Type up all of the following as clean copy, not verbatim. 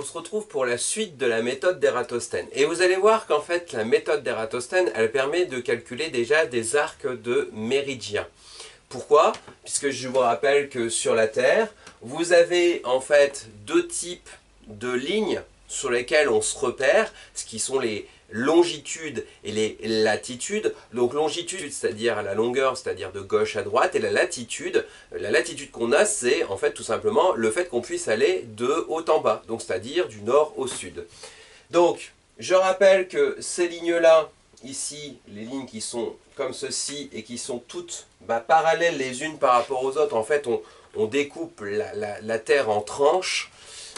se retrouve pour la suite de la méthode d'Ératosthène. Et vous allez voir qu'en fait, la méthode d'Ératosthène, elle permet de calculer déjà des arcs de méridiens. Pourquoi? Puisque je vous rappelle que sur la Terre, vous avez en fait deux types de lignes sur lesquelles on se repère, ce qui sont les longitudes et les latitudes. Donc longitude, c'est-à-dire la longueur, c'est-à-dire de gauche à droite, et la latitude qu'on a, c'est en fait tout simplement le fait qu'on puisse aller de haut en bas, donc c'est-à-dire du nord au sud. Donc, je rappelle que ces lignes-là, ici, les lignes qui sont comme ceci et qui sont toutes parallèles les unes par rapport aux autres, en fait, on découpe la Terre en tranches.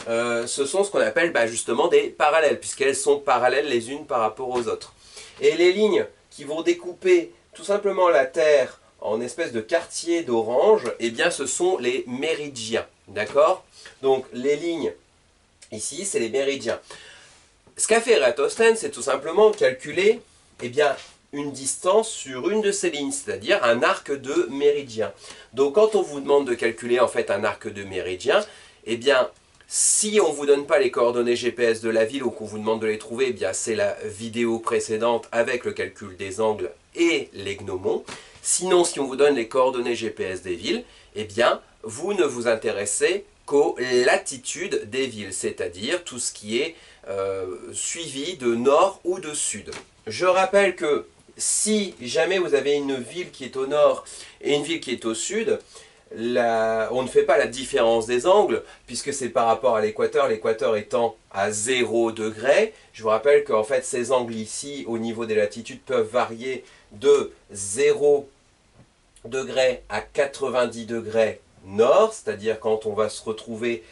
Ce sont ce qu'on appelle justement des parallèles, puisqu'elles sont parallèles les unes par rapport aux autres. Et les lignes qui vont découper tout simplement la Terre en espèce de quartier d'orange, eh bien ce sont les méridiens, d'accord? Donc les lignes ici, c'est les méridiens. Ce qu'a fait Ératosthène, c'est tout simplement calculer une distance sur une de ces lignes, c'est-à-dire un arc de méridien. Donc quand on vous demande de calculer en fait un arc de méridien, eh bien si on ne vous donne pas les coordonnées GPS de la ville ou qu'on vous demande de les trouver, eh bien c'est la vidéo précédente avec le calcul des angles et les gnomons. Sinon, si on vous donne les coordonnées GPS des villes, eh bien vous ne vous intéressez qu'aux latitudes des villes, c'est-à-dire tout ce qui est suivi de nord ou de sud. Je rappelle que si jamais vous avez une ville qui est au nord et une ville qui est au sud, on ne fait pas la différence des angles, puisque c'est par rapport à l'équateur étant à 0 degré. Je vous rappelle qu'en fait ces angles ici, au niveau des latitudes, peuvent varier de 0 degré à 90 degrés nord, c'est-à-dire quand on va se retrouver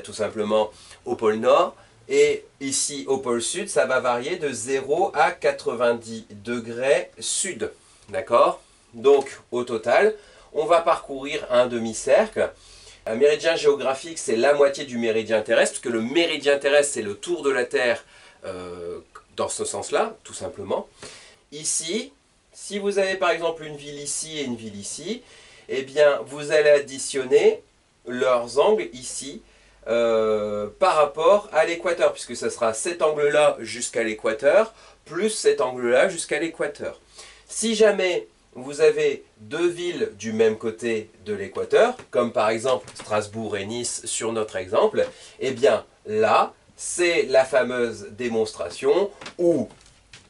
tout simplement au pôle nord. Et ici au pôle sud, ça va varier de 0 à 90 degrés sud. D'accord? Donc au total, on va parcourir un demi-cercle. Un méridien géographique, c'est la moitié du méridien terrestre, puisque le méridien terrestre, c'est le tour de la Terre dans ce sens-là, tout simplement. Ici, si vous avez par exemple une ville ici et une ville ici, eh bien vous allez additionner leurs angles ici par rapport à l'équateur, puisque ce sera cet angle-là jusqu'à l'équateur, plus cet angle-là jusqu'à l'équateur. Si jamais vous avez deux villes du même côté de l'équateur, comme par exemple Strasbourg et Nice sur notre exemple, eh bien là, c'est la fameuse démonstration où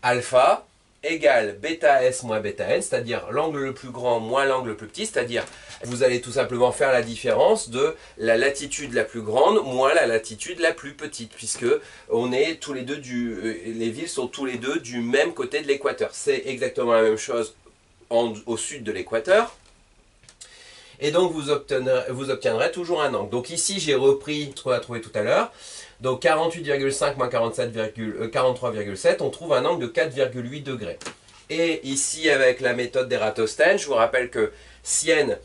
alpha égale bêta s moins bêta n, c'est-à-dire l'angle le plus grand moins l'angle le plus petit, c'est-à-dire vous allez tout simplement faire la différence de la latitude la plus grande moins la latitude la plus petite, puisque on est tous les deux les villes sont tous les deux du même côté de l'équateur. C'est exactement la même chose au sud de l'équateur. Et donc vous obtiendrez toujours un angle. Donc ici j'ai repris ce qu'on a trouvé tout à l'heure. Donc 48,5 moins 43,7, on trouve un angle de 4,8 degrés. Et ici avec la méthode d'Ératosthène, je vous rappelle que Sienne,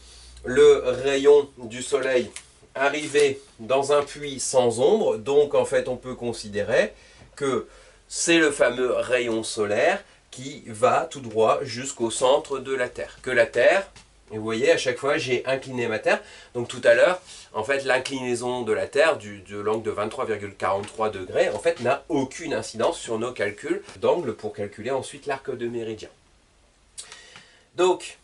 le rayon du soleil arrivait dans un puits sans ombre, donc en fait on peut considérer que c'est le fameux rayon solaire qui va tout droit jusqu'au centre de la Terre. Que la Terre, et vous voyez à chaque fois j'ai incliné ma Terre, donc tout à l'heure en fait l'inclinaison de la Terre de l'angle de 23,43 degrés en fait n'a aucune incidence sur nos calculs d'angle pour calculer ensuite l'arc de méridien. Donc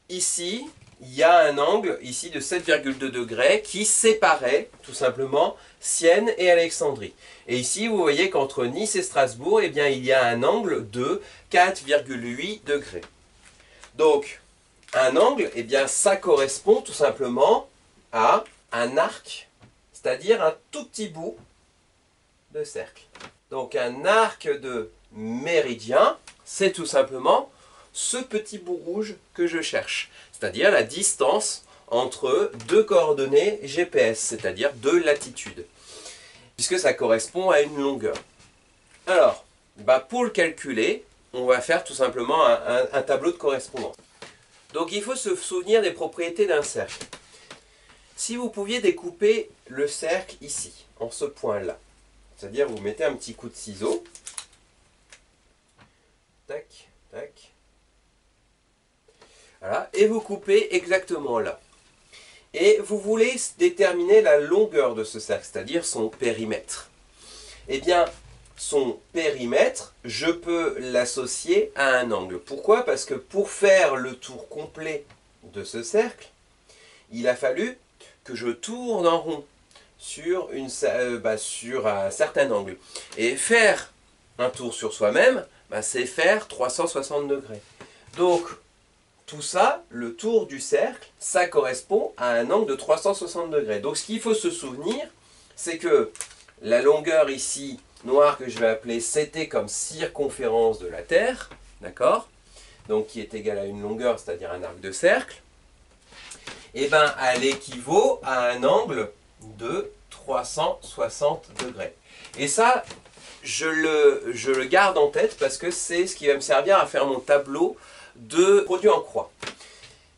ici il y a un angle ici de 7,2 degrés qui séparait tout simplement Sienne et Alexandrie. Et ici, vous voyez qu'entre Nice et Strasbourg, eh bien, il y a un angle de 4,8 degrés. Donc, un angle, eh bien, ça correspond tout simplement à un arc, c'est-à-dire un tout petit bout de cercle. Donc, un arc de méridien, c'est tout simplement ce petit bout rouge que je cherche, c'est-à-dire la distance entre deux coordonnées GPS, c'est-à-dire deux latitudes, puisque ça correspond à une longueur. Alors, pour le calculer, on va faire tout simplement un tableau de correspondance. Donc il faut se souvenir des propriétés d'un cercle. Si vous pouviez découper le cercle ici, en ce point-là, c'est-à-dire vous mettez un petit coup de ciseau, tac, tac, voilà, et vous coupez exactement là. Et vous voulez déterminer la longueur de ce cercle, c'est-à-dire son périmètre. Eh bien, son périmètre, je peux l'associer à un angle. Pourquoi? Parce que pour faire le tour complet de ce cercle, il a fallu que je tourne en rond sur un certain angle. Et faire un tour sur soi-même, c'est faire 360 degrés. Donc, tout ça, le tour du cercle, ça correspond à un angle de 360 degrés. Donc, ce qu'il faut se souvenir, c'est que la longueur ici, noire, que je vais appeler CT comme circonférence de la Terre, d'accord? Donc, qui est égale à une longueur, c'est-à-dire un arc de cercle, eh bien, elle équivaut à un angle de 360 degrés. Et ça, je le garde en tête parce que c'est ce qui va me servir à faire mon tableau de produit en croix.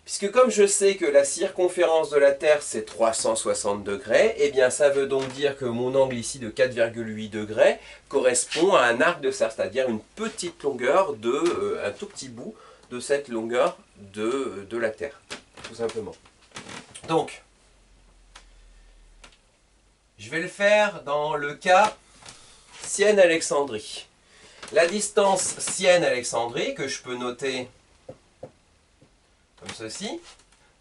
Puisque comme je sais que la circonférence de la Terre c'est 360 degrés, eh bien ça veut donc dire que mon angle ici de 4,8 degrés correspond à un arc de cercle, c'est-à-dire une petite longueur un tout petit bout de cette longueur de la Terre, tout simplement. Donc, je vais le faire dans le cas Sienne-Alexandrie. La distance Sienne-Alexandrie, que je peux noter comme ceci.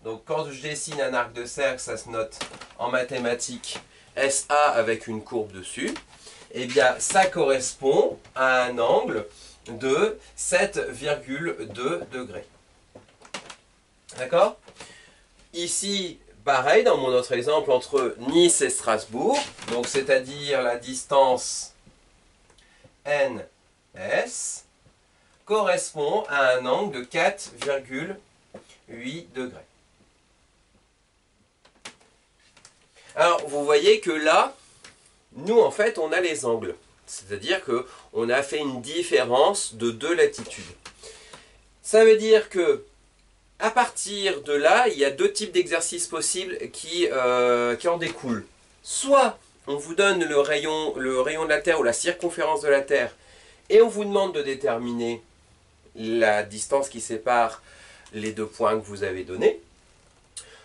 Donc quand je dessine un arc de cercle, ça se note en mathématiques SA avec une courbe dessus. Eh bien, ça correspond à un angle de 7,2 degrés. D'accord? Ici, pareil, dans mon autre exemple, entre Nice et Strasbourg, donc c'est-à-dire la distance NS, correspond à un angle de 4,8 degrés. Alors, vous voyez que là, nous, en fait, on a les angles. C'est-à-dire qu'on a fait une différence de 2 latitudes. Ça veut dire que à partir de là, il y a 2 types d'exercices possibles qui en découlent. Soit on vous donne le rayon de la Terre ou la circonférence de la Terre et on vous demande de déterminer la distance qui sépare les 2 points que vous avez donnés.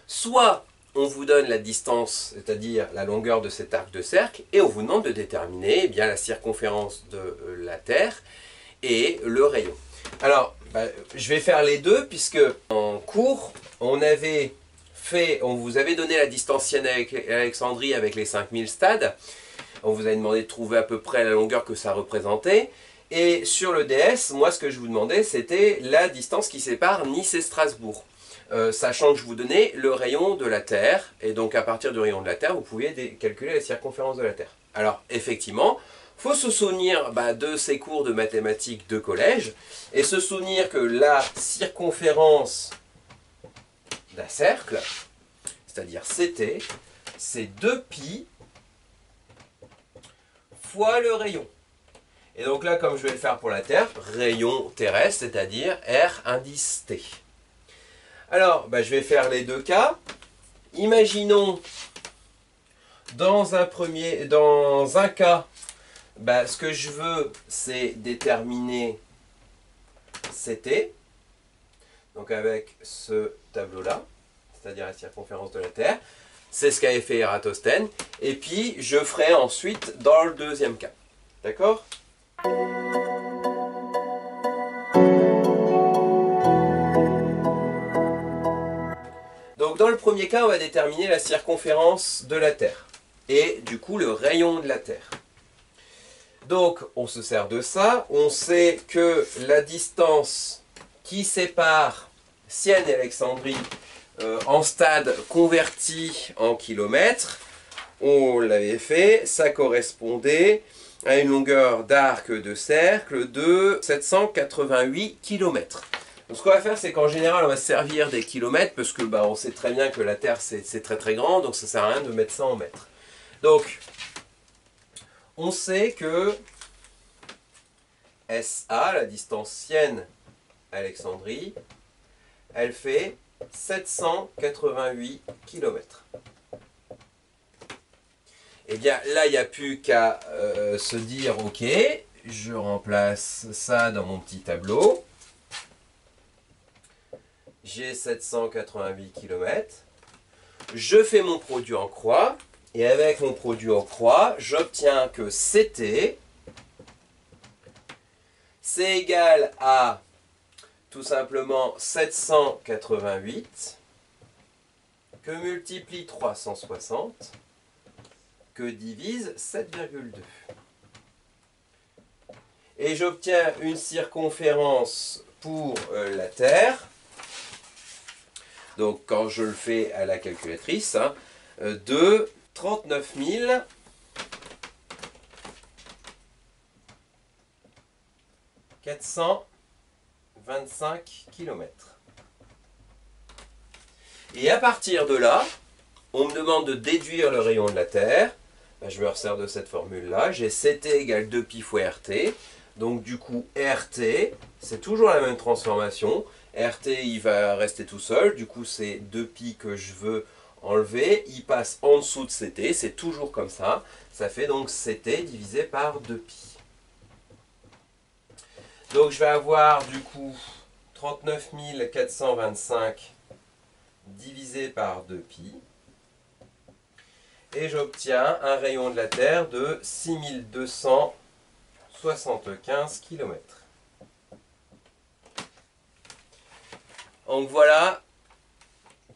Soit on vous donne la distance, c'est-à-dire la longueur de cet arc de cercle, et on vous demande de déterminer bien la circonférence de la Terre et le rayon. Alors, je vais faire les deux, puisque en cours, on vous avait donné la distance Sienne-Alexandrie avec les 5000 stades. On vous avait demandé de trouver à peu près la longueur que ça représentait. Et sur le DS, moi, ce que je vous demandais, c'était la distance qui sépare Nice et Strasbourg. Sachant que je vous donnais le rayon de la Terre, et donc à partir du rayon de la Terre, vous pouviez calculer la circonférence de la Terre. Alors, effectivement, il faut se souvenir de ces cours de mathématiques de collège, et se souvenir que la circonférence d'un cercle, c'est-à-dire CT, c'est 2π fois le rayon. Et donc là, comme je vais le faire pour la Terre, rayon terrestre, c'est-à-dire R indice T. Alors, je vais faire les 2 cas. Imaginons, dans un cas, ce que je veux, c'est déterminer CT, donc avec ce tableau-là, c'est-à-dire la circonférence de la Terre. C'est ce qu'avait fait Eratosthène. Et puis, je ferai ensuite dans le 2e cas. D'accord ? Donc dans le premier cas, on va déterminer la circonférence de la Terre et du coup le rayon de la Terre. Donc on se sert de ça, on sait que la distance qui sépare Sienne et Alexandrie en stade converti en kilomètres, on l'avait fait, ça correspondait à une longueur d'arc de cercle de 788 km. Donc ce qu'on va faire, c'est qu'en général, on va se servir des kilomètres, parce que on sait très bien que la Terre, c'est très très grand, donc ça ne sert à rien de mettre ça en mètres. Donc, on sait que SA, la distance Sienne-Alexandrie, elle fait 788 km. Eh bien, là, il n'y a plus qu'à se dire, ok, je remplace ça dans mon petit tableau. J'ai 788 km. Je fais mon produit en croix, et avec mon produit en croix, j'obtiens que CT, c'est égal à tout simplement 788, que multiplie 360, que divise 7,2. Et j'obtiens une circonférence pour la Terre, donc quand je le fais à la calculatrice, hein, de 39 425 km. Et à partir de là, on me demande de déduire le rayon de la Terre. Ben, je me resserre de cette formule-là. J'ai CT égale 2pi fois RT. Donc du coup, RT, c'est toujours la même transformation. RT, il va rester tout seul. Du coup, c'est 2pi que je veux enlever. Il passe en dessous de CT. C'est toujours comme ça. Ça fait donc CT divisé par 2pi. Donc je vais avoir du coup 39 425 divisé par 2pi. Et j'obtiens un rayon de la Terre de 6275 km. Donc voilà,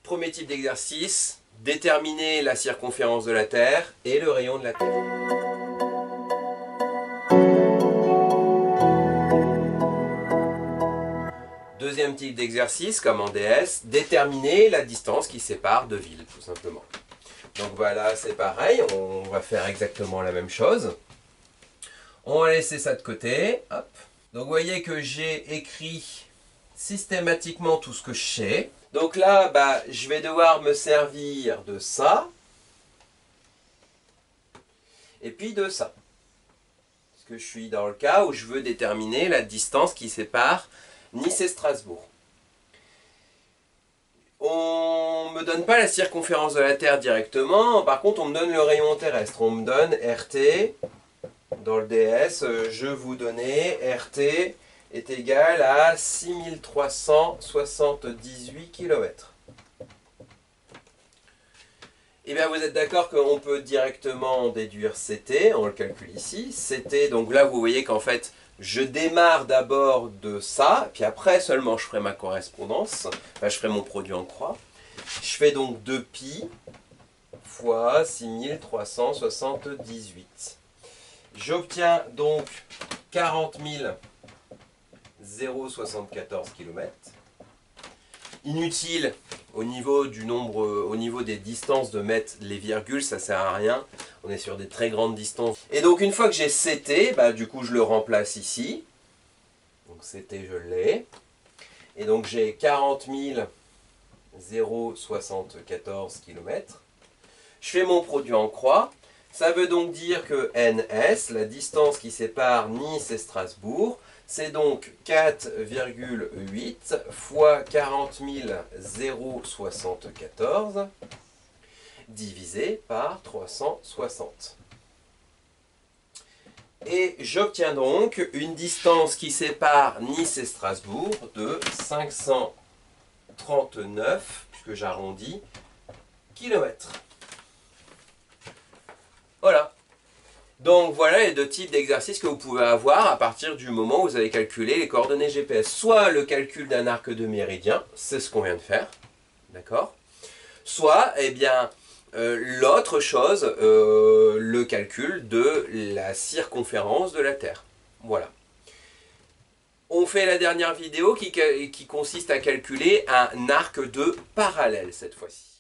premier type d'exercice, déterminer la circonférence de la Terre et le rayon de la Terre. Deuxième type d'exercice, comme en DS, déterminer la distance qui sépare deux villes, tout simplement. Donc voilà, c'est pareil, on va faire exactement la même chose. On va laisser ça de côté. Hop. Donc vous voyez que j'ai écrit systématiquement tout ce que je sais. Donc là, bah, je vais devoir me servir de ça. Et puis de ça. Parce que je suis dans le cas où je veux déterminer la distance qui sépare Nice et Strasbourg. On ne me donne pas la circonférence de la Terre directement, par contre on me donne le rayon terrestre. On me donne RT, dans le DS, je vous donnais RT est égal à 6378 km. Et bien vous êtes d'accord qu'on peut directement déduire CT, on le calcule ici. CT, donc là vous voyez qu'en fait, je démarre d'abord de ça, puis après seulement je ferai ma correspondance, enfin je ferai mon produit en croix. Je fais donc 2pi fois 6378. J'obtiens donc 40 074 km. Inutile au niveau du nombre, au niveau des distances de mettre les virgules, ça sert à rien. On est sur des très grandes distances. Et donc une fois que j'ai CT, bah, du coup je le remplace ici. Donc CT je l'ai. Et donc j'ai 40 074 km. Je fais mon produit en croix. Ça veut donc dire que NS, la distance qui sépare Nice et Strasbourg, c'est donc 4,8 fois 40 074 divisé par 360. Et j'obtiens donc une distance qui sépare Nice et Strasbourg de 539, puisque j'arrondis, kilomètres. Voilà. Donc voilà les deux types d'exercices que vous pouvez avoir à partir du moment où vous avez calculé les coordonnées GPS. Soit le calcul d'un arc de méridien, c'est ce qu'on vient de faire, d'accord. Soit, eh bien, l'autre chose, le calcul de la circonférence de la Terre. Voilà. On fait la dernière vidéo qui consiste à calculer un arc de parallèle cette fois-ci.